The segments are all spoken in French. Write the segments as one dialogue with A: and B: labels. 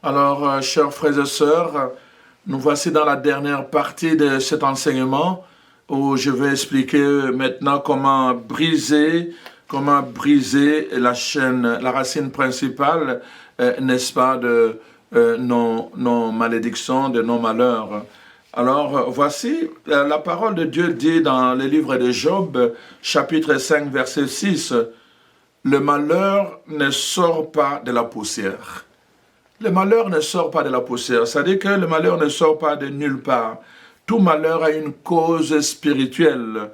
A: Alors, chers frères et sœurs, nous voici dans la dernière partie de cet enseignement où je vais expliquer maintenant comment briser la chaîne, la racine principale, n'est-ce pas, de nos malédictions, de nos malheurs. Alors, voici, la parole de Dieu dit dans le livre de Job, chapitre 5, verset 6, « Le malheur ne sort pas de la poussière. » Le malheur ne sort pas de la poussière, c'est-à-dire que le malheur ne sort pas de nulle part. Tout malheur a une cause spirituelle,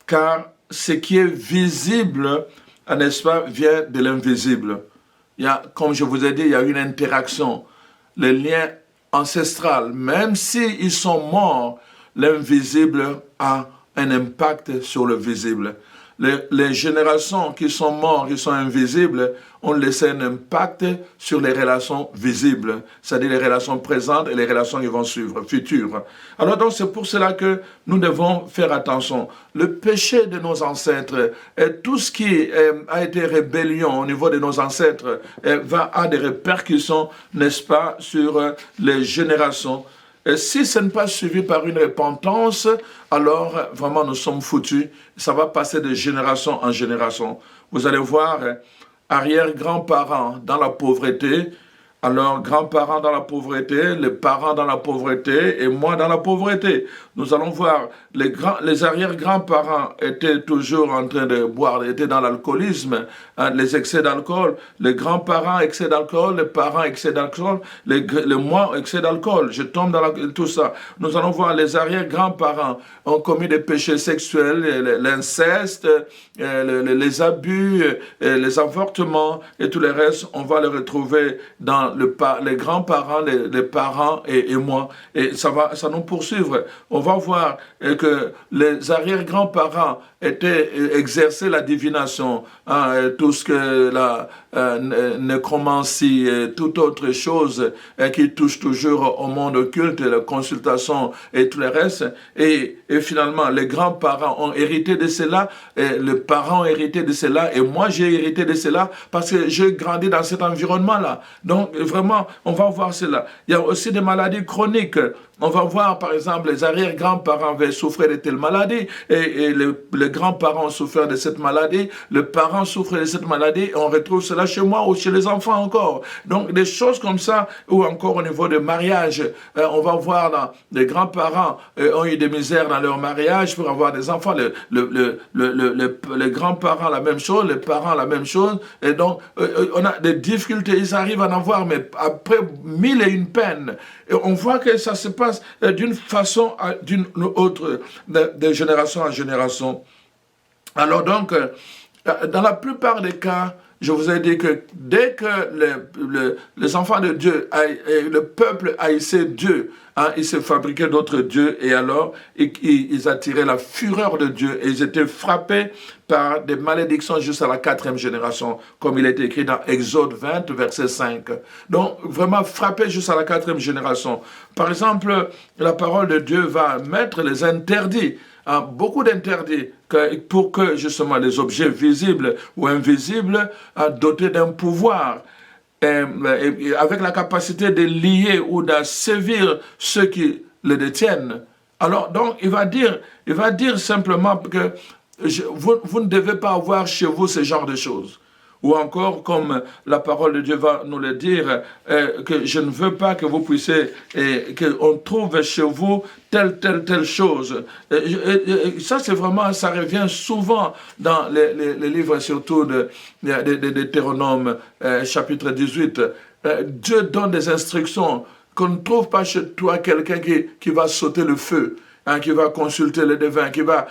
A: car ce qui est visible, n'est-ce pas, vient de l'invisible. Il y a, comme je vous ai dit, il y a une interaction. Les liens ancestrales, même s'ils sont morts, l'invisible a un impact sur le visible. Les générations qui sont mortes, qui sont invisibles, ont laissé un impact sur les relations visibles, c'est-à-dire les relations présentes et les relations qui vont suivre, futures. Alors donc c'est pour cela que nous devons faire attention. Le péché de nos ancêtres, et tout ce qui a été rébellion au niveau de nos ancêtres, a des répercussions, n'est-ce pas, sur les générations. Et si ce n'est pas suivi par une repentance, alors vraiment nous sommes foutus. Ça va passer de génération en génération. Vous allez voir, arrière-grands-parents dans la pauvreté, alors grands-parents dans la pauvreté, les parents dans la pauvreté et moi dans la pauvreté. Nous allons voir, les arrière-grands-parents étaient toujours en train de boire, étaient dans l'alcoolisme, hein, les excès d'alcool, les grands-parents excès d'alcool, les parents excès d'alcool, les moi excès d'alcool, je tombe dans tout ça. Nous allons voir, les arrière-grands-parents ont commis des péchés sexuels, l'inceste, les abus, les avortements et tout le reste, on va les retrouver dans les grands-parents, les parents et moi. Et ça nous poursuivre. On va voir que les arrière-grands-parents exerçaient la divination, hein, tout ce que la nécromancie et toute autre chose qui touche toujours au monde occulte, la consultation et tout le reste. Et finalement, les grands-parents ont hérité de cela, et les parents ont hérité de cela, et moi j'ai hérité de cela parce que j'ai grandi dans cet environnement-là. Donc vraiment, on va voir cela. Il y a aussi des maladies chroniques. On va voir, par exemple, les arrière-grands-parents avaient souffert de telle maladie, et les grands-parents souffrent de cette maladie, les parents souffrent de cette maladie, et on retrouve cela chez moi ou chez les enfants encore. Donc, des choses comme ça, ou encore au niveau de mariage, on va voir, les grands-parents ont eu des misères dans leur mariage pour avoir des enfants, les grands-parents la même chose, les parents la même chose, et donc, on a des difficultés, ils arrivent à en avoir, mais après 1001 peines, et on voit que ça se passe d'une façon à d'une autre, de génération en génération. Alors donc, dans la plupart des cas, je vous ai dit que dès que les enfants de Dieu, le peuple haïssait Dieu, hein, ils se fabriquaient d'autres dieux et alors ils attiraient la fureur de Dieu et ils étaient frappés par des malédictions jusqu'à la 4e génération, comme il est écrit dans Exode 20, verset 5. Donc, vraiment frappés jusqu'à la 4e génération. Par exemple, la parole de Dieu va mettre les interdits, hein, beaucoup d'interdits, pour que justement les objets visibles ou invisibles dotés d'un pouvoir, avec la capacité de lier ou d'asservir ceux qui le détiennent. Alors donc il va dire simplement que vous ne devez pas avoir chez vous ce genre de choses. Ou encore, comme la parole de Dieu va nous le dire, que je ne veux pas que vous puissiez, qu'on trouve chez vous telle chose. Ça, c'est vraiment, ça revient souvent dans les livres, surtout de Deutéronome, chapitre 18. Dieu donne des instructions qu'on ne trouve pas chez toi quelqu'un qui va sauter le feu. hein, qui va consulter le devin, qui va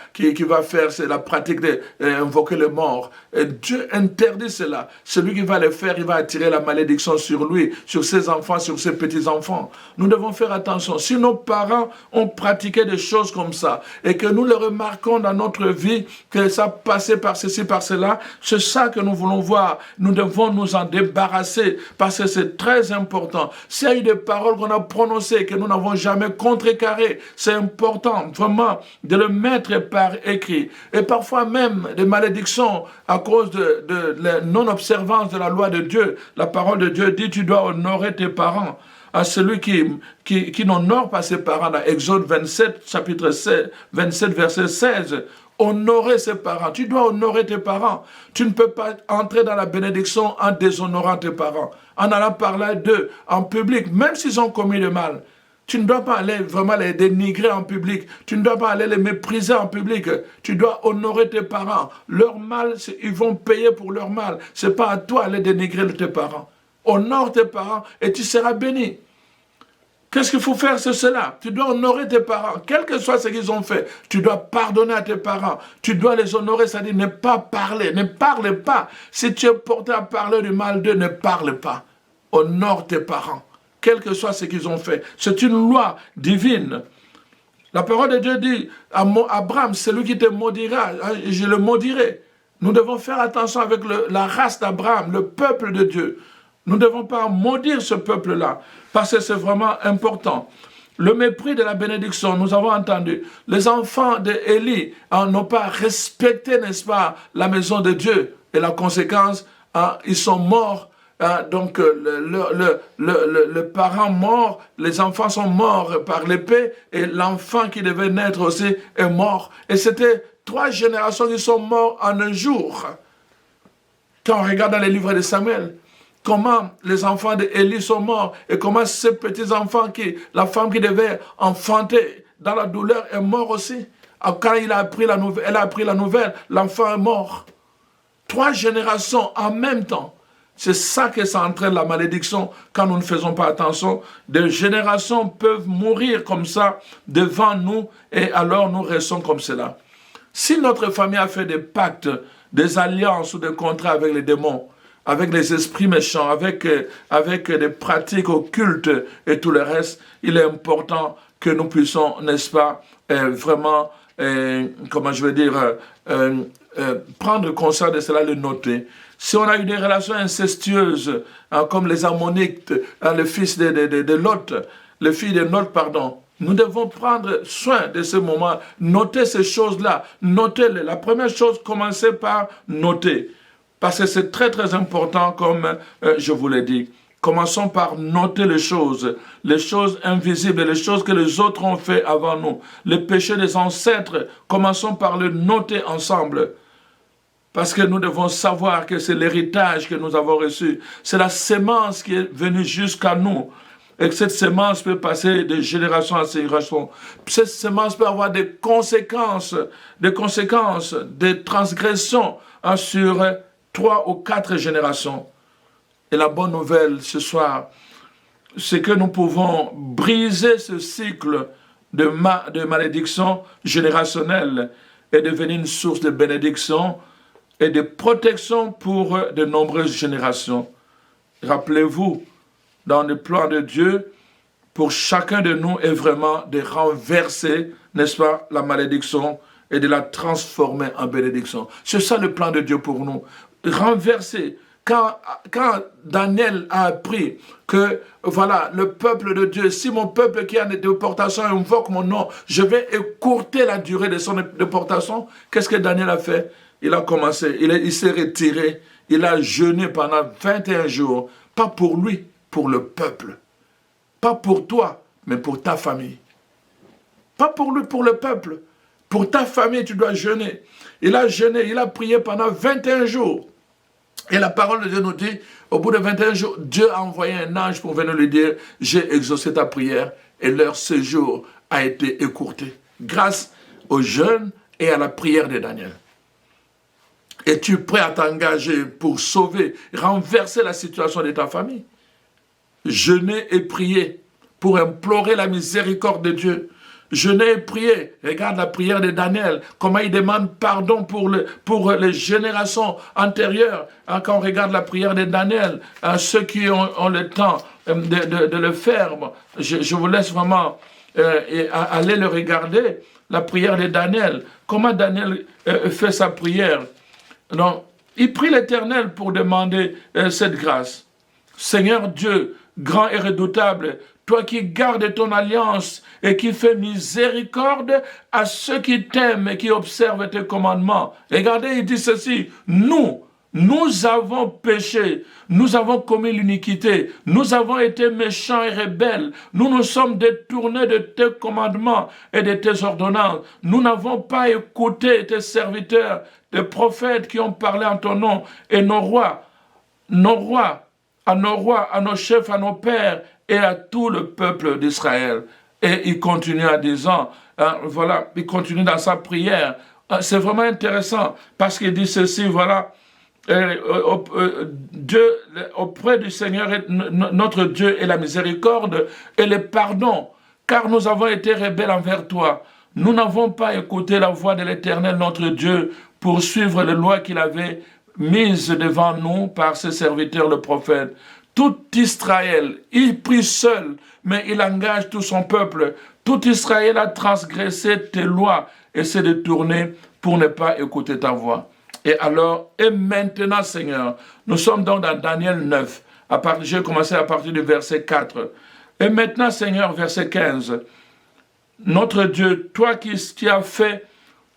A: faire la pratique d'invoquer les morts. Et Dieu interdit cela. Celui qui va le faire, il va attirer la malédiction sur lui, sur ses enfants, sur ses petits-enfants. Nous devons faire attention. Si nos parents ont pratiqué des choses comme ça, et que nous le remarquons dans notre vie, que ça passait par ceci, par cela, c'est ça que nous voulons voir. Nous devons nous en débarrasser, parce que c'est très important. S'il y a eu des paroles qu'on a prononcées, que nous n'avons jamais contrecarrées, c'est important vraiment de le mettre par écrit. Et parfois même des malédictions à cause de la non-observance de la loi de Dieu. La parole de Dieu dit, tu dois honorer tes parents. À celui qui n'honore pas ses parents, dans Exode 27, chapitre 27, verset 16, honorer ses parents. Tu dois honorer tes parents. Tu ne peux pas entrer dans la bénédiction en déshonorant tes parents, en allant parler d'eux en public, même s'ils ont commis le mal. Tu ne dois pas aller vraiment les dénigrer en public. Tu ne dois pas aller les mépriser en public. Tu dois honorer tes parents. Leur mal, ils vont payer pour leur mal. Ce n'est pas à toi d'aller dénigrer tes parents. Honore tes parents et tu seras béni. Qu'est-ce qu'il faut faire, c'est cela. Tu dois honorer tes parents, quel que soit ce qu'ils ont fait. Tu dois pardonner à tes parents. Tu dois les honorer, c'est-à-dire ne pas parler. Ne parle pas. Si tu es porté à parler du mal d'eux, ne parle pas. Honore tes parents, quel que soit ce qu'ils ont fait. C'est une loi divine. La parole de Dieu dit à Abraham, c'est lui qui te maudira, je le maudirai. Nous devons faire attention avec la race d'Abraham, le peuple de Dieu. Nous ne devons pas maudire ce peuple-là, parce que c'est vraiment important. Le mépris de la bénédiction, nous avons entendu. Les enfants d'Élie n'ont pas respecté, n'est-ce pas, la maison de Dieu. Et la conséquence, ils sont morts. Donc, le parent mort, les enfants sont morts par l'épée, et l'enfant qui devait naître aussi est mort. Et c'était 3 générations qui sont mortes en un jour. Quand on regarde dans les livres de Samuel, comment les enfants d'Élie sont morts et comment ces petits-enfants, la femme qui devait enfanter dans la douleur est morte aussi. Quand elle a appris la nouvelle, l'enfant est mort. 3 générations en même temps. C'est ça que ça entraîne la malédiction quand nous ne faisons pas attention. Des générations peuvent mourir comme ça devant nous et alors nous restons comme cela. Si notre famille a fait des pactes, des alliances ou des contrats avec les démons, avec les esprits méchants, avec des pratiques occultes et tout le reste, il est important que nous puissions, n'est-ce pas, vraiment, prendre conscience de cela, le noter. Si on a eu des relations incestueuses, comme les Ammonites, le fils de Lot, le fils de Lot, pardon, nous devons prendre soin de ce moment, noter ces choses-là, noter-les. La première chose, commencez par noter. Parce que c'est très très important, comme je vous l'ai dit. Commençons par noter les choses invisibles, les choses que les autres ont fait avant nous. Les péchés des ancêtres, commençons par le noter ensemble. Parce que nous devons savoir que c'est l'héritage que nous avons reçu. C'est la sémence qui est venue jusqu'à nous. Et que cette sémence peut passer de génération à génération. Cette sémence peut avoir des conséquences, des transgressions sur 3 ou 4 générations. Et la bonne nouvelle ce soir, c'est que nous pouvons briser ce cycle de malédiction générationnelle et devenir une source de bénédiction et de protection pour de nombreuses générations. Rappelez-vous, dans le plan de Dieu, pour chacun de nous est vraiment de renverser, n'est-ce pas, la malédiction et de la transformer en bénédiction. C'est ça le plan de Dieu pour nous. Renverser. Quand Daniel a appris que, voilà, le peuple de Dieu, si mon peuple qui a des déportations invoque mon nom, je vais écourter la durée de son déportation, qu'est-ce que Daniel a fait? Il a commencé, il s'est retiré, il a jeûné pendant 21 jours, pas pour lui, pour le peuple. Pas pour toi, mais pour ta famille. Pas pour lui, pour le peuple. Pour ta famille, tu dois jeûner. Il a jeûné, il a prié pendant 21 jours. Et la parole de Dieu nous dit, au bout de 21 jours, Dieu a envoyé un ange pour venir lui dire, j'ai exaucé ta prière et leur séjour a été écourté. Grâce au jeûne et à la prière de Daniel. Es-tu prêt à t'engager pour sauver, renverser la situation de ta famille? Jeûner et prier pour implorer la miséricorde de Dieu. jeûné et prié. Regarde la prière de Daniel, comment il demande pardon pour les générations antérieures. Quand on regarde la prière de Daniel, ceux qui ont le temps de le faire, je vous laisse vraiment aller le regarder, la prière de Daniel. Comment Daniel fait sa prière. Donc, il prie l'Éternel pour demander cette grâce. Seigneur Dieu, grand et redoutable, toi qui gardes ton alliance et qui fais miséricorde à ceux qui t'aiment et qui observent tes commandements. Regardez, il dit ceci, nous avons péché, nous avons commis l'iniquité, nous avons été méchants et rebelles, nous nous sommes détournés de tes commandements et de tes ordonnances, nous n'avons pas écouté tes serviteurs, tes prophètes qui ont parlé en ton nom, et nos rois, à nos chefs, à nos pères et à tout le peuple d'Israël. Et il continue en disant, voilà, il continue dans sa prière. C'est vraiment intéressant parce qu'il dit ceci, voilà, Dieu, auprès du Seigneur, notre Dieu est la miséricorde et le pardon, car nous avons été rebelles envers toi. Nous n'avons pas écouté la voix de l'Éternel, notre Dieu, pour suivre les lois qu'il avait mises devant nous par ses serviteurs, le prophète. Tout Israël, il prie seul, mais il engage tout son peuple. Tout Israël a transgressé tes lois et s'est détourné pour ne pas écouter ta voix. Et maintenant, Seigneur, nous sommes donc dans Daniel 9. J'ai commencé à partir du verset 4. Et maintenant, Seigneur, verset 15. Notre Dieu, toi qui as fait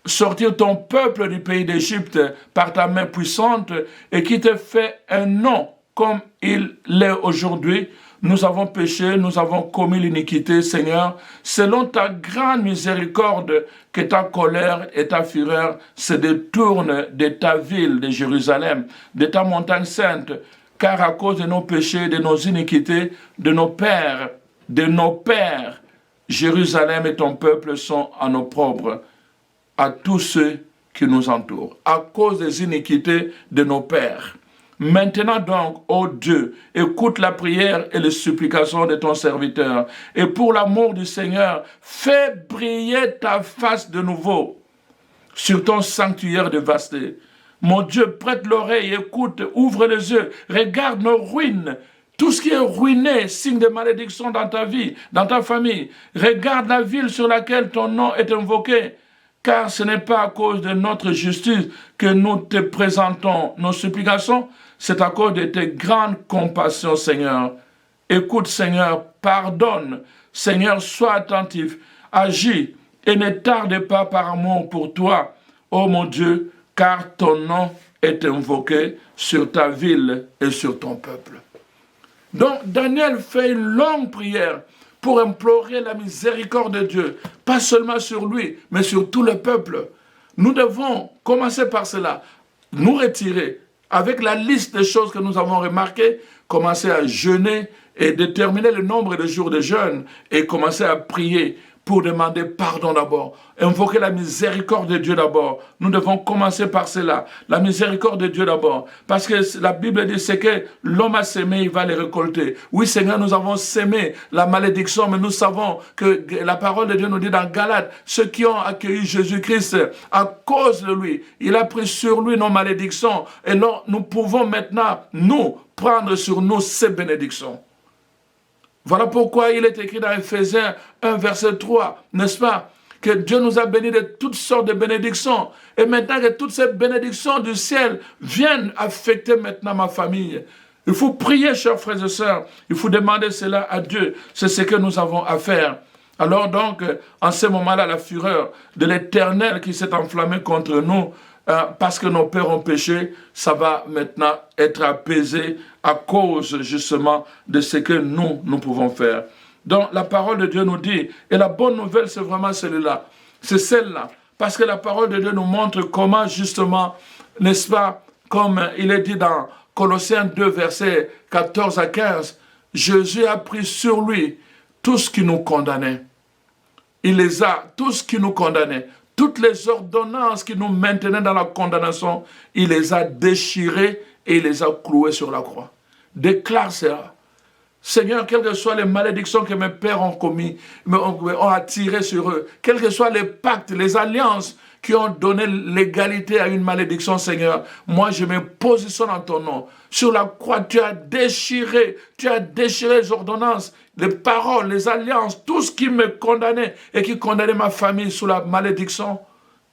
A: sortir ton peuple du pays d'Égypte par ta main puissante et qui te fait un nom comme il l'est aujourd'hui, nous avons péché, nous avons commis l'iniquité, Seigneur, selon ta grande miséricorde, que ta colère et ta fureur se détournent de ta ville de Jérusalem, de ta montagne sainte, car à cause de nos péchés, de nos iniquités, de nos pères, Jérusalem et ton peuple sont en opprobre à tous ceux qui nous entourent, à cause des iniquités de nos pères. Maintenant donc, ô Dieu, écoute la prière et les supplications de ton serviteur, et pour l'amour du Seigneur, fais briller ta face de nouveau sur ton sanctuaire dévasté. Mon Dieu, prête l'oreille, écoute, ouvre les yeux, regarde nos ruines, tout ce qui est ruiné, signe de malédiction dans ta vie, dans ta famille. Regarde la ville sur laquelle ton nom est invoqué, car ce n'est pas à cause de notre justice que nous te présentons nos supplications, c'est à cause de tes grandes compassions, Seigneur. Écoute, Seigneur, pardonne. Seigneur, sois attentif, agis et ne tarde pas par amour pour toi, ô mon Dieu, car ton nom est invoqué sur ta ville et sur ton peuple. Donc, Daniel fait une longue prière pour implorer la miséricorde de Dieu, pas seulement sur lui, mais sur tout le peuple. Nous devons commencer par cela, nous retirer, avec la liste des choses que nous avons remarquées, commencer à jeûner et déterminer le nombre de jours de jeûne et commencer à prier pour demander pardon d'abord, invoquer la miséricorde de Dieu d'abord. Nous devons commencer par cela, la miséricorde de Dieu d'abord, parce que la Bible dit c'est que l'homme a sémé, il va les récolter. Oui, Seigneur, nous avons sémé la malédiction, mais nous savons que la parole de Dieu nous dit dans Galates, ceux qui ont accueilli Jésus-Christ à cause de lui, il a pris sur lui nos malédictions, et nous pouvons maintenant, nous, prendre sur nous ces bénédictions. Voilà pourquoi il est écrit dans Ephésiens 1, verset 3, n'est-ce pas? Que Dieu nous a bénis de toutes sortes de bénédictions. Et maintenant que toutes ces bénédictions du ciel viennent affecter maintenant ma famille. Il faut prier, chers frères et sœurs. Il faut demander cela à Dieu. C'est ce que nous avons à faire. Alors donc, en ce moment-là, la fureur de l'Éternel qui s'est enflammée contre nous, parce que nos pères ont péché, ça va maintenant être apaisé à cause justement de ce que nous pouvons faire. Donc la parole de Dieu nous dit, et la bonne nouvelle c'est vraiment celle-là, c'est celle-là, parce que la parole de Dieu nous montre comment justement, n'est-ce pas, comme il est dit dans Colossiens 2, versets 14 à 15, Jésus a pris sur lui tout ce qui nous condamnait. Il les a, tout ce qui nous condamnait. Toutes les ordonnances qui nous maintenaient dans la condamnation, il les a déchirées et il les a clouées sur la croix. Déclare cela. Seigneur, quelles que soient les malédictions que mes pères ont commis, ont attirées sur eux, quels que soient les pactes, les alliances qui ont donné l'égalité à une malédiction, Seigneur, moi je me positionne en ton nom. Sur la croix, tu as déchiré les ordonnances, les paroles, les alliances, tout ce qui me condamnait et qui condamnait ma famille sous la malédiction.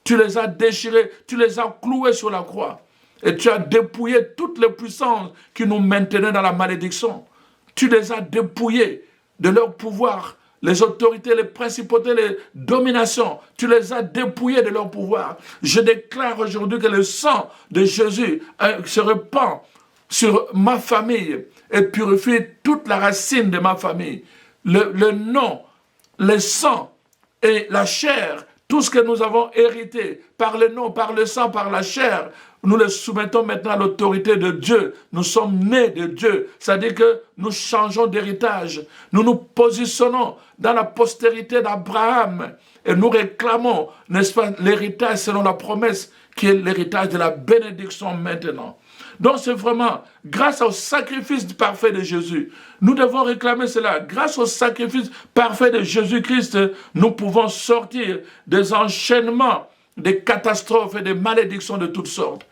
A: Tu les as déchirés, tu les as cloués sur la croix. Et tu as dépouillé toutes les puissances qui nous maintenaient dans la malédiction. Tu les as dépouillés de leur pouvoir, les autorités, les principautés, les dominations. Tu les as dépouillés de leur pouvoir. Je déclare aujourd'hui que le sang de Jésus se répand sur ma famille et purifie toute la racine de ma famille. Le nom, le sang et la chair, tout ce que nous avons hérité par le nom, par le sang, par la chair, nous le soumettons maintenant à l'autorité de Dieu. Nous sommes nés de Dieu. C'est-à-dire que nous changeons d'héritage. Nous nous positionnons dans la postérité d'Abraham et nous réclamons, n'est-ce pas, l'héritage selon la promesse qui est l'héritage de la bénédiction maintenant. Donc c'est vraiment grâce au sacrifice parfait de Jésus. Nous devons réclamer cela. Grâce au sacrifice parfait de Jésus-Christ, nous pouvons sortir des enchaînements, des catastrophes et des malédictions de toutes sortes.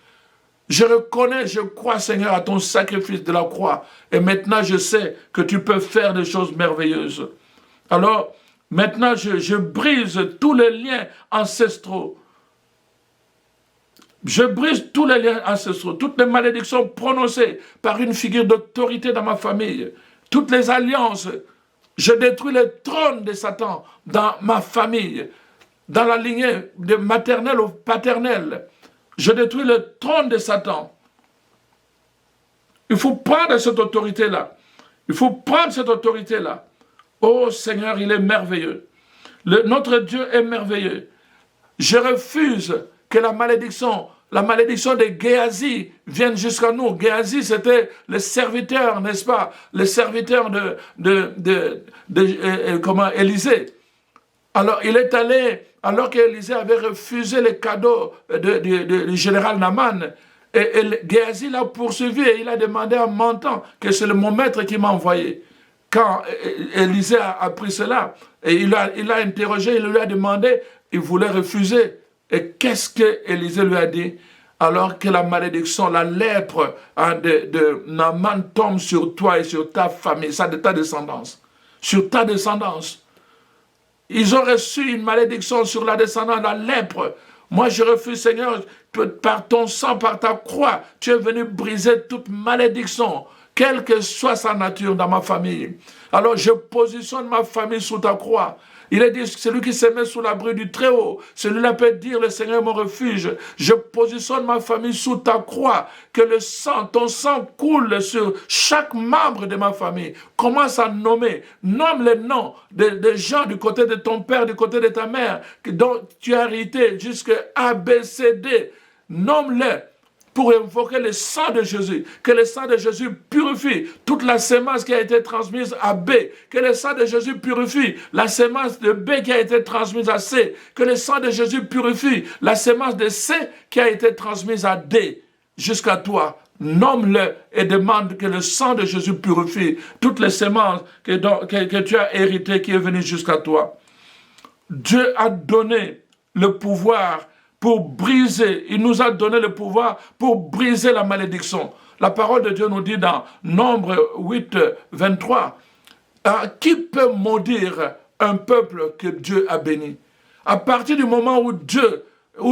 A: Je reconnais, je crois, Seigneur, à ton sacrifice de la croix. Et maintenant, je sais que tu peux faire des choses merveilleuses. Alors, maintenant, je brise tous les liens ancestraux. Je brise tous les liens ancestraux, toutes les malédictions prononcées par une figure d'autorité dans ma famille, toutes les alliances. Je détruis le trône de Satan dans ma famille, dans la lignée de maternelle ou paternelle. Je détruis le trône de Satan. Il faut prendre cette autorité-là. Il faut prendre cette autorité-là. Oh Seigneur, il est merveilleux. Notre Dieu est merveilleux. Je refuse que la malédiction de Géasi vienne jusqu'à nous. Géasi, c'était le serviteur, n'est-ce pas? Le serviteur de Élisée. Alors, il est allé, alors qu'Élisée avait refusé les cadeaux du général Naaman, et Géasi l'a poursuivi et il a demandé en mentant que c'est mon maître qui m'a envoyé. Quand Élisée a appris cela, et il l'a interrogé, il lui a demandé, il voulait refuser. Et qu'est-ce que Élisée lui a dit? Alors que la malédiction, la lèpre de Naaman tombe sur toi et sur ta famille, ça de ta descendance. Sur ta descendance. Ils ont reçu une malédiction sur la descendance, la lèpre. Moi, je refuse, Seigneur, par ton sang, par ta croix, tu es venu briser toute malédiction, quelle que soit sa nature dans ma famille. Alors, je positionne ma famille sous ta croix. Il est dit, celui qui se met sous l'abri du Très-Haut, celui-là peut dire, le Seigneur est mon refuge. Je positionne ma famille sous ta croix, que le sang, ton sang coule sur chaque membre de ma famille. Commence à nommer, nomme les noms des gens du côté de ton père, du côté de ta mère, dont tu as hérité jusqu'à A, B, C, D. Nomme-les. Pour invoquer le sang de Jésus, que le sang de Jésus purifie toute la sémence qui a été transmise à B, que le sang de Jésus purifie la sémence de B qui a été transmise à C, que le sang de Jésus purifie la sémence de C qui a été transmise à D, jusqu'à toi. Nomme-le et demande que le sang de Jésus purifie toutes les sémences que tu as héritées qui est venue jusqu'à toi. Dieu a donné le pouvoir pour briser, il nous a donné le pouvoir pour briser la malédiction. La parole de Dieu nous dit dans Nombre 8, 23, qui peut maudire un peuple que Dieu a béni? À partir du moment où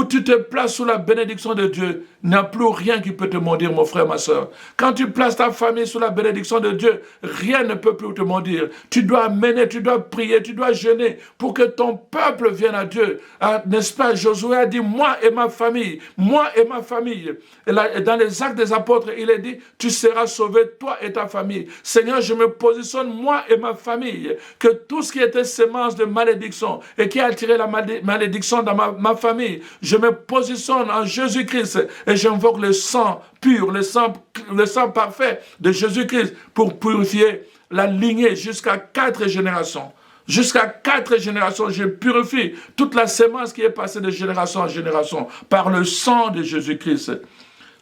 A: tu te places sous la bénédiction de Dieu, il n'y a plus rien qui peut te maudire, mon frère, ma soeur. Quand tu places ta famille sous la bénédiction de Dieu, rien ne peut plus te maudire. Tu dois mener, tu dois prier, tu dois jeûner pour que ton peuple vienne à Dieu. N'est-ce pas, Josué a dit, moi et ma famille, moi et ma famille. Et là, dans les Actes des Apôtres, il est dit, tu seras sauvé, toi et ta famille. Seigneur, je me positionne, moi et ma famille, que tout ce qui était sémence de malédiction et qui a attiré la malédiction dans ma famille, je me positionne en Jésus-Christ et j'invoque le sang pur, le sang parfait de Jésus-Christ pour purifier la lignée jusqu'à 4 générations. Jusqu'à 4 générations, je purifie toute la sémence qui est passée de génération en génération par le sang de Jésus-Christ.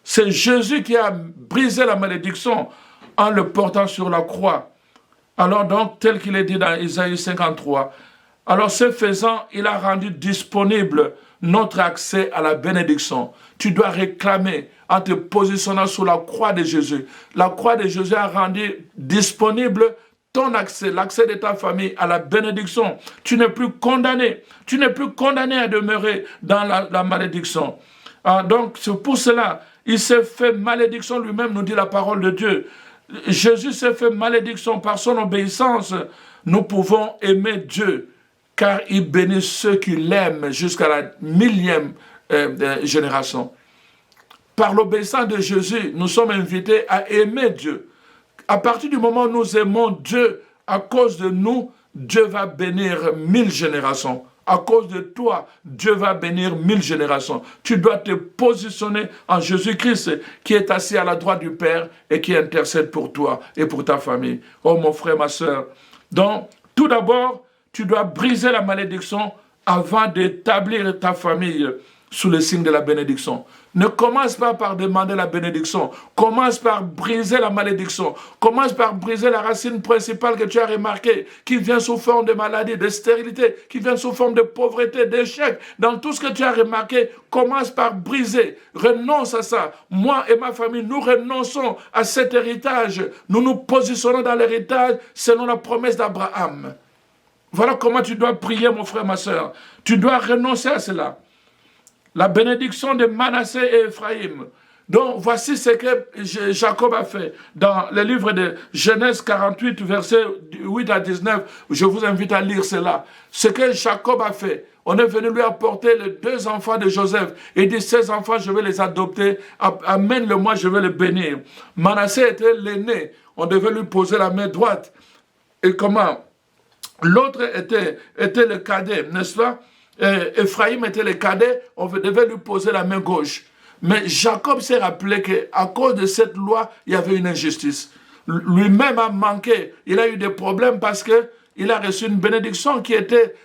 A: C'est Jésus qui a brisé la malédiction en le portant sur la croix. Alors donc, tel qu'il est dit dans Isaïe 53, alors ce faisant, il a rendu disponible notre accès à la bénédiction. Tu dois réclamer en te positionnant sur la croix de Jésus. La croix de Jésus a rendu disponible ton accès, l'accès de ta famille à la bénédiction. Tu n'es plus condamné. Tu n'es plus condamné à demeurer dans la malédiction. Donc, c'est pour cela, il s'est fait malédiction lui-même, nous dit la parole de Dieu. Jésus s'est fait malédiction par son obéissance. Nous pouvons aimer Dieu, car il bénit ceux qui l'aiment jusqu'à la millième génération. Par l'obéissance de Jésus, nous sommes invités à aimer Dieu. À partir du moment où nous aimons Dieu, à cause de nous, Dieu va bénir 1000 générations. À cause de toi, Dieu va bénir 1000 générations. Tu dois te positionner en Jésus-Christ qui est assis à la droite du Père et qui intercède pour toi et pour ta famille. Oh mon frère, ma soeur. Donc, tout d'abord, tu dois briser la malédiction avant d'établir ta famille sous le signe de la bénédiction. Ne commence pas par demander la bénédiction. Commence par briser la malédiction. Commence par briser la racine principale que tu as remarquée, qui vient sous forme de maladie, de stérilité, qui vient sous forme de pauvreté, d'échec. Dans tout ce que tu as remarqué, commence par briser. Renonce à ça. Moi et ma famille, nous renonçons à cet héritage. Nous nous positionnons dans l'héritage selon la promesse d'Abraham. Voilà comment tu dois prier, mon frère, ma soeur. Tu dois renoncer à cela. La bénédiction de Manassé et Ephraïm. Donc, voici ce que Jacob a fait. Dans le livre de Genèse 48, versets 8 à 19, je vous invite à lire cela. Ce que Jacob a fait, on est venu lui apporter les 2 enfants de Joseph. Il dit, ces enfants, je vais les adopter. Amène-le-moi, je vais les bénir. Manassé était l'aîné. On devait lui poser la main droite. Et comment? L'autre était le cadet, n'est-ce pas? Ephraïm était le cadet, on devait lui poser la main gauche. Mais Jacob s'est rappelé qu'à cause de cette loi, il y avait une injustice. Lui-même a manqué, il a eu des problèmes parce qu'il a reçu une bénédiction qui était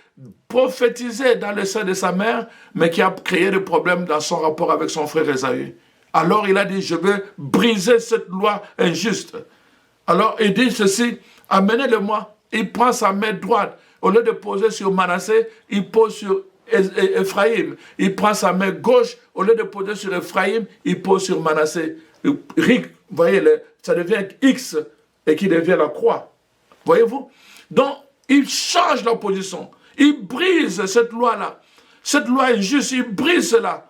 A: prophétisée dans le sein de sa mère, mais qui a créé des problèmes dans son rapport avec son frère Ésaü. Alors il a dit, je veux briser cette loi injuste. Alors il dit ceci, amenez-le-moi. Il prend sa main droite. Au lieu de poser sur Manassé, il pose sur Ephraïm. Il prend sa main gauche. Au lieu de poser sur Ephraïm, il pose sur Manassé. Rick, vous voyez, ça devient X et qui devient la croix. Voyez-vous? Donc, il change la position. Il brise cette loi-là. Cette loi injuste, il brise cela.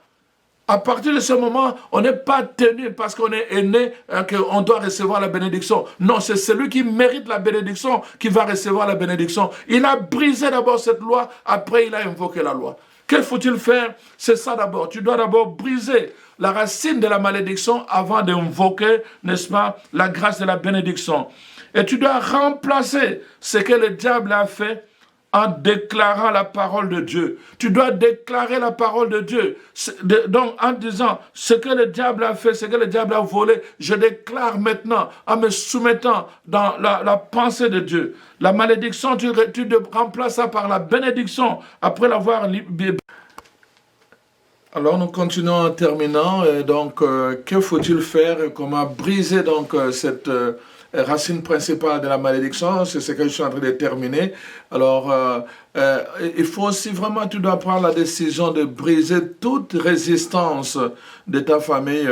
A: À partir de ce moment, on n'est pas tenu parce qu'on est aîné qu'on doit recevoir la bénédiction. Non, c'est celui qui mérite la bénédiction qui va recevoir la bénédiction. Il a brisé d'abord cette loi, après il a invoqué la loi. Que faut-il faire? C'est ça d'abord. Tu dois d'abord briser la racine de la malédiction avant d'invoquer, n'est-ce pas, la grâce de la bénédiction. Et tu dois remplacer ce que le diable a fait en déclarant la parole de Dieu. Tu dois déclarer la parole de Dieu. Donc, en disant, ce que le diable a fait, ce que le diable a volé, je déclare maintenant, en me soumettant dans la pensée de Dieu. La malédiction, tu remplaces ça par la bénédiction, après l'avoir libéré. Alors, nous continuons en terminant. Donc, que faut-il faire? Comment briser donc cette racine principale de la malédiction? C'est ce que je suis en train de terminer. Alors, il faut aussi vraiment, tu dois prendre la décision de briser toute résistance de ta famille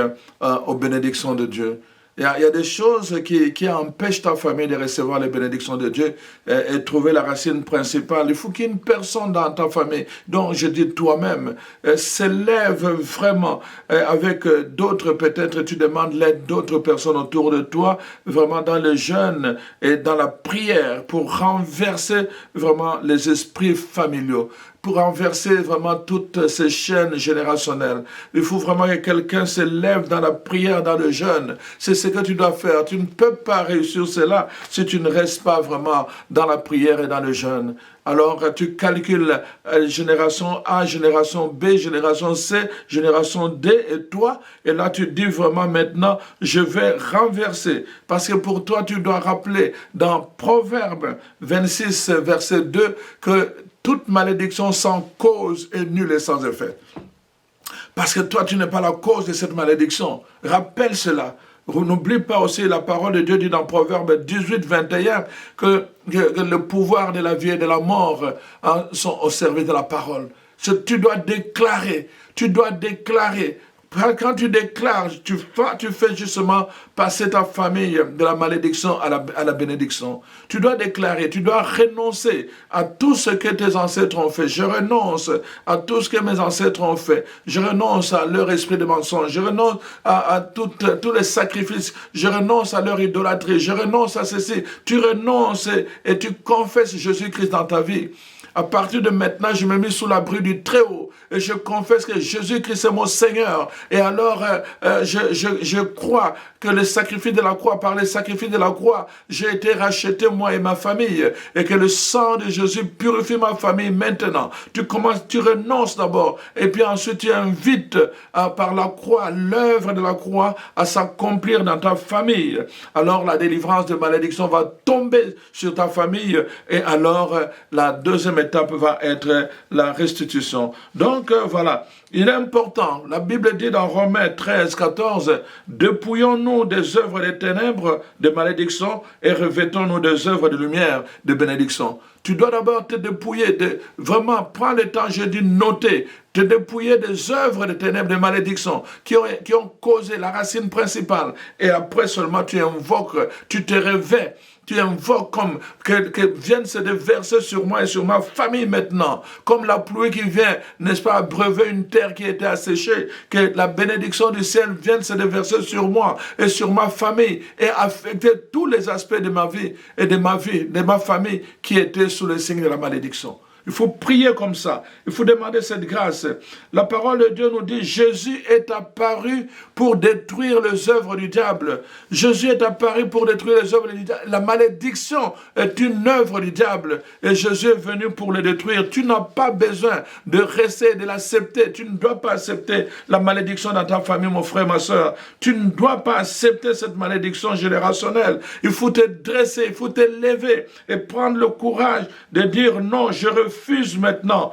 A: aux bénédictions de Dieu. Il y a des choses qui empêchent ta famille de recevoir les bénédictions de Dieu et trouver la racine principale. Il faut qu'il y ait une personne dans ta famille, dont je dis toi-même, s'élève vraiment avec d'autres, peut-être tu demandes l'aide d'autres personnes autour de toi, vraiment dans le jeûne et dans la prière pour renverser vraiment les esprits familiaux, pour renverser vraiment toutes ces chaînes générationnelles. Il faut vraiment que quelqu'un se lève dans la prière, dans le jeûne. C'est ce que tu dois faire. Tu ne peux pas réussir cela si tu ne restes pas vraiment dans la prière et dans le jeûne. Alors, tu calcules génération A, génération B, génération C, génération D et toi. Et là, tu dis vraiment maintenant, je vais renverser. Parce que pour toi, tu dois rappeler dans Proverbe 26, verset 2, que toute malédiction sans cause est nulle et sans effet. Parce que toi, tu n'es pas la cause de cette malédiction. Rappelle cela. N'oublie pas aussi la parole de Dieu dit dans Proverbe 18, 21 que le pouvoir de la vie et de la mort sont au service de la parole. Tu dois déclarer, Quand tu déclares, tu fais justement passer ta famille de la malédiction à la bénédiction. Tu dois déclarer, tu dois renoncer à tout ce que tes ancêtres ont fait. Je renonce à tout ce que mes ancêtres ont fait. Je renonce à leur esprit de mensonge. Je renonce à tous les sacrifices. Je renonce à leur idolâtrie. Je renonce à ceci. Tu renonces et tu confesses Jésus-Christ dans ta vie. À partir de maintenant, je me mets sous l'abri du Très-Haut et je confesse que Jésus-Christ est mon Seigneur. Et alors, je crois que le sacrifice de la croix, par le sacrifice de la croix, j'ai été racheté, moi et ma famille. Et que le sang de Jésus purifie ma famille maintenant. Tu renonces d'abord. Et puis ensuite, tu invites par la croix, l'œuvre de la croix, à s'accomplir dans ta famille. Alors, la délivrance de malédiction va tomber sur ta famille. Et alors, la deuxième étape va être la restitution. Donc, voilà. Il est important, la Bible dit dans Romains 13, 14, dépouillons-nous des œuvres des ténèbres, de malédiction, et revêtons-nous des œuvres de lumière, de bénédiction. Tu dois d'abord te dépouiller, vraiment prends le temps, je dis noter, te dépouiller des œuvres de ténèbres, de malédiction, qui ont causé la racine principale. Et après seulement tu invoques, tu te réveilles. Tu invoques comme que viennent se déverser sur moi et sur ma famille maintenant. Comme la pluie qui vient, n'est-ce pas, abreuver une terre qui était asséchée. Que la bénédiction du ciel vienne se déverser sur moi et sur ma famille et affecter tous les aspects de ma vie et de ma famille qui étaient sous le signe de la malédiction. Il faut prier comme ça. Il faut demander cette grâce. La parole de Dieu nous dit, Jésus est apparu pour détruire les œuvres du diable. Jésus est apparu pour détruire les œuvres du diable. La malédiction est une œuvre du diable. Et Jésus est venu pour le détruire. Tu n'as pas besoin de rester, de l'accepter. Tu ne dois pas accepter la malédiction dans ta famille, mon frère, ma soeur. Tu ne dois pas accepter cette malédiction générationnelle. Il faut te dresser, il faut te lever et prendre le courage de dire non, je refuse maintenant.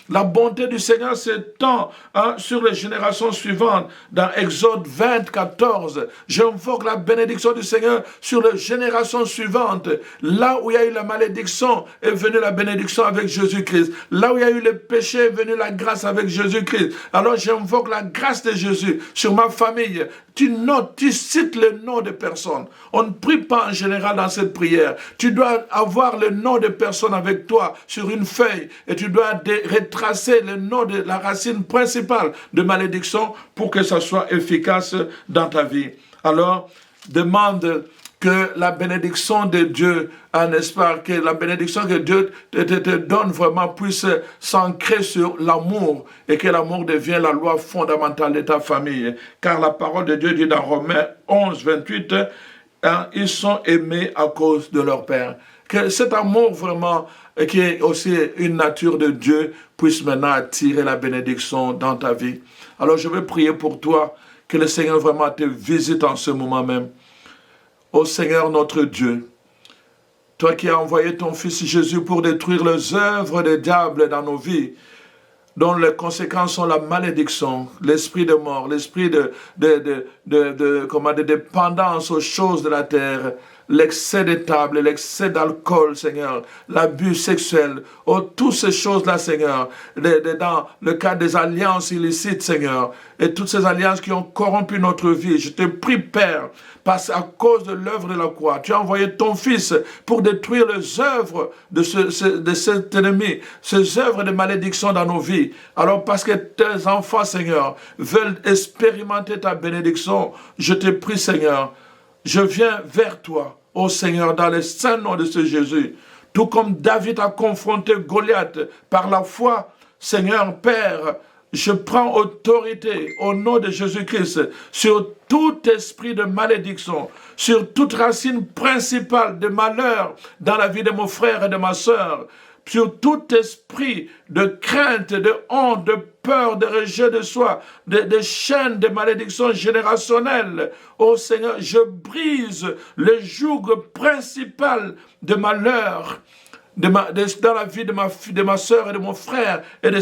A: La bonté du Seigneur s'étend sur les générations suivantes. Dans Exode 20, 14, j'invoque la bénédiction du Seigneur sur les générations suivantes. Là où il y a eu la malédiction, est venue la bénédiction avec Jésus-Christ. Là où il y a eu le péché, est venue la grâce avec Jésus-Christ. Alors j'invoque la grâce de Jésus sur ma famille. Tu notes, tu cites le nom de personnes. On ne prie pas en général dans cette prière. Tu dois avoir le nom de personnes avec toi sur une feuille et tu dois retracer le nom de la racine principale de malédiction pour que ça soit efficace dans ta vie. Alors, demande que la bénédiction de Dieu, n'est-ce pas, que la bénédiction que Dieu te donne vraiment puisse s'ancrer sur l'amour et que l'amour devienne la loi fondamentale de ta famille. Car la parole de Dieu dit dans Romains 11, 28, ils sont aimés à cause de leur Père. Que cet amour vraiment, qui est aussi une nature de Dieu, puisse maintenant attirer la bénédiction dans ta vie. Alors je veux prier pour toi, que le Seigneur vraiment te visite en ce moment même. Ô Seigneur notre Dieu, toi qui as envoyé ton Fils Jésus pour détruire les œuvres des diables dans nos vies, dont les conséquences sont la malédiction, l'esprit de mort, l'esprit de dépendance aux choses de la terre, l'excès de table, l'excès d'alcool, Seigneur, l'abus sexuel, toutes ces choses-là, Seigneur, dans le cadre des alliances illicites, Seigneur, et toutes ces alliances qui ont corrompu notre vie, je te prie, Père, parce à cause de l'œuvre de la croix, tu as envoyé ton Fils pour détruire les œuvres de cet ennemi, ces œuvres de malédiction dans nos vies. Alors parce que tes enfants, Seigneur, veulent expérimenter ta bénédiction, je te prie, Seigneur, je viens vers toi, ô Seigneur, dans le saint nom de ce Jésus. Tout comme David a confronté Goliath par la foi, Seigneur, Père, je prends autorité au nom de Jésus-Christ sur tout esprit de malédiction, sur toute racine principale de malheur dans la vie de mon frère et de ma sœur, sur tout esprit de crainte, de honte, de peur, de rejet de soi, de chaînes de malédiction générationnelle. Ô Seigneur, je brise le joug principal de malheur dans la vie de ma soeur et de mon frère et de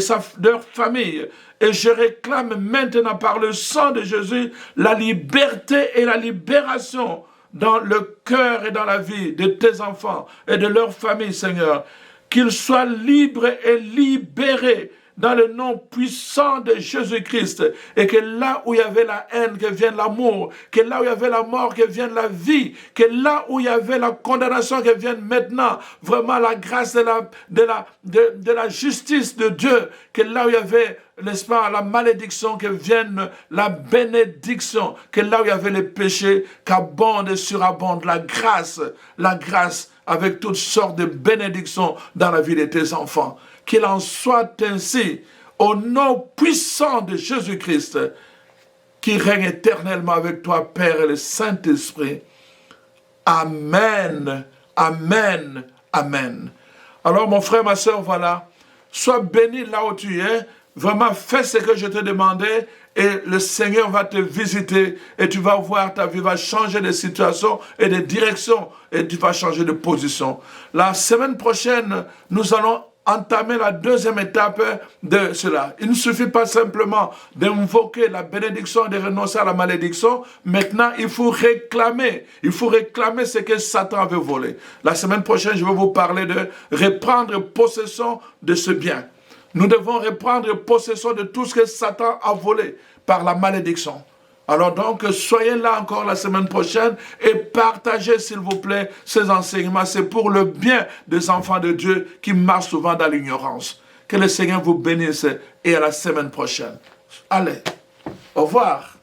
A: leur famille. Et je réclame maintenant par le sang de Jésus la liberté et la libération dans le cœur et dans la vie de tes enfants et de leur famille, Seigneur. Qu'ils soient libres et libérés dans le nom puissant de Jésus-Christ, et que là où il y avait la haine, que vienne l'amour, que là où il y avait la mort, que vienne la vie, que là où il y avait la condamnation, que vienne maintenant vraiment la grâce de la justice de Dieu, que là où il y avait, n'est-ce pas, la malédiction, que vienne la bénédiction, que là où il y avait les péchés, qu'abonde et surabonde la grâce avec toutes sortes de bénédictions dans la vie de tes enfants. Qu'il en soit ainsi, au nom puissant de Jésus-Christ, qui règne éternellement avec toi, Père et le Saint-Esprit. Amen, amen, amen. Alors, mon frère, ma soeur, voilà, sois béni là où tu es, vraiment fais ce que je te demandais, et le Seigneur va te visiter, et tu vas voir, ta vie va changer de situation et de direction, et tu vas changer de position. La semaine prochaine, nous allons entamer la deuxième étape de cela. Il ne suffit pas simplement d'invoquer la bénédiction et de renoncer à la malédiction. Maintenant, il faut réclamer ce que Satan avait volé. La semaine prochaine, je vais vous parler de reprendre possession de ce bien. Nous devons reprendre possession de tout ce que Satan a volé par la malédiction. Alors donc, soyez là encore la semaine prochaine et partagez, s'il vous plaît, ces enseignements. C'est pour le bien des enfants de Dieu qui marchent souvent dans l'ignorance. Que le Seigneur vous bénisse et à la semaine prochaine. Allez, au revoir.